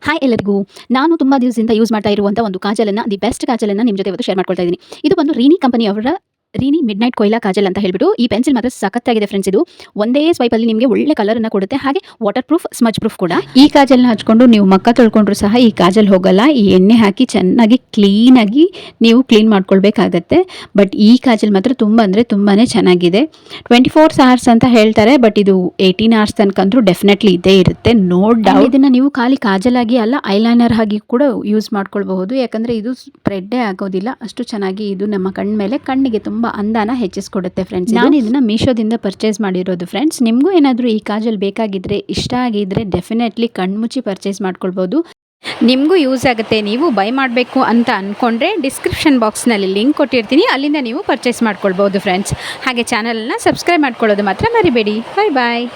Hi ಎಲ್ಲರಿಗೂ. ನಾನು ತುಂಬ ದಿವಸದಿಂದ ಯೂಸ್ ಮಾಡ್ತಾ ಇರುವಂಥ ಒಂದು ಕಾಜಲನ್ನು, ದಿ ಬೆಸ್ಟ್ ಕಾಜಲನ್ನು ನಿಮ್ಮ ಜೊತೆ ಇವತ್ತು ಶೇರ್ ಮಾಡ್ಕೊಳ್ತಾ ಇದ್ದೀನಿ. ಇದು ಬಂದು ರೀನಿ ಕಂಪನಿಯವರ ರೀನಿ ಮಿಡ್ ನೈಟ್ ಕೊಯ್ಲಾ ಕಾಜಲ್ ಅಂತ ಹೇಳ್ಬಿಟ್ಟು ಈ ಪೆನ್ಸಿಲ್ ಮಾತ್ರ ಸಖತ್ತಾಗಿದೆ ಫ್ರೆಂಡ್ಸ್. ಇದು ಒಂದೇ ಸ್ವೈಪಲ್ಲಿ ನಿಮಗೆ ಒಳ್ಳೆ ಕಲರನ್ನು ಕೊಡುತ್ತೆ, ಹಾಗೆ ವಾಟರ್ ಪ್ರೂಫ್, ಸ್ಮಜ್ ಪ್ರೂಫ್ ಕೂಡ. ಈ ಕಾಜಲ್ನ ಹಚ್ಕೊಂಡು ನೀವು ಮಕ್ಕ ತೊಳ್ಕೊಂಡ್ರು ಸಹ ಈ ಕಾಜಲ್ ಹೋಗಲ್ಲ. ಈ ಎಣ್ಣೆ ಹಾಕಿ ಚೆನ್ನಾಗಿ ಕ್ಲೀನಾಗಿ ನೀವು ಕ್ಲೀನ್ ಮಾಡ್ಕೊಳ್ಬೇಕಾಗತ್ತೆ. ಬಟ್ ಈ ಕಾಜಲ್ ಮಾತ್ರ ತುಂಬ ಅಂದರೆ ತುಂಬಾ ಚೆನ್ನಾಗಿದೆ. 24 hours ಅಂತ ಹೇಳ್ತಾರೆ, ಬಟ್ ಇದು 18 hours ತನಕ ಅಂತೂ ಡೆಫಿನೆಟ್ಲಿ ಇದ್ದೇ ಇರುತ್ತೆ, ನೋ ಡೌಟ್. ಇದನ್ನು ನೀವು ಖಾಲಿ ಕಾಜಲ್ ಆಗಿ ಅಲ್ಲ, ಐಲೈನರ್ ಆಗಿ ಕೂಡ ಯೂಸ್ ಮಾಡ್ಕೊಳ್ಬಹುದು, ಯಾಕಂದರೆ ಇದು ಸ್ಪ್ರೆಡ್ಡೇ ಆಗೋದಿಲ್ಲ. ಅಷ್ಟು ಚೆನ್ನಾಗಿ ಇದು ನಮ್ಮ ಮೇಲೆ ಕಣ್ಣಿಗೆ ತುಂಬ ಅಂದಾನ ಹೆಚ್ಚಿಸ್ಕೊಡುತ್ತೆ ಫ್ರೆಂಡ್ಸ್. ನಾನು ಇದನ್ನ ಮೀಶೋದಿಂದ ಪರ್ಚೇಸ್ ಮಾಡಿರೋದು ಫ್ರೆಂಡ್ಸ್. ನಿಮಗೂ ಏನಾದರೂ ಈ ಕಾಜಲ್ ಬೇಕಾಗಿದ್ದರೆ, ಇಷ್ಟ ಆಗಿದ್ರೆ ಡೆಫಿನೆಟ್ಲಿ ಕಣ್ಮುಚ್ಚಿ ಪರ್ಚೇಸ್ ಮಾಡ್ಕೊಳ್ಬೋದು. ನಿಮಗೂ ಯೂಸ್ ಆಗುತ್ತೆ. ನೀವು ಬೈ ಮಾಡಬೇಕು ಅಂತ ಅಂದ್ಕೊಂಡ್ರೆ ಡಿಸ್ಕ್ರಿಪ್ಷನ್ ಬಾಕ್ಸ್ನಲ್ಲಿ ಲಿಂಕ್ ಕೊಟ್ಟಿರ್ತೀನಿ, ಅಲ್ಲಿಂದ ನೀವು ಪರ್ಚೇಸ್ ಮಾಡ್ಕೊಳ್ಬೋದು ಫ್ರೆಂಡ್ಸ್. ಹಾಗೆ ಚಾನಲನ್ನು ಸಬ್ಸ್ಕ್ರೈಬ್ ಮಾಡ್ಕೊಳ್ಳೋದು ಮಾತ್ರ ಮರಿಬೇಡಿ. ಬಾಯ್ ಬಾಯ್.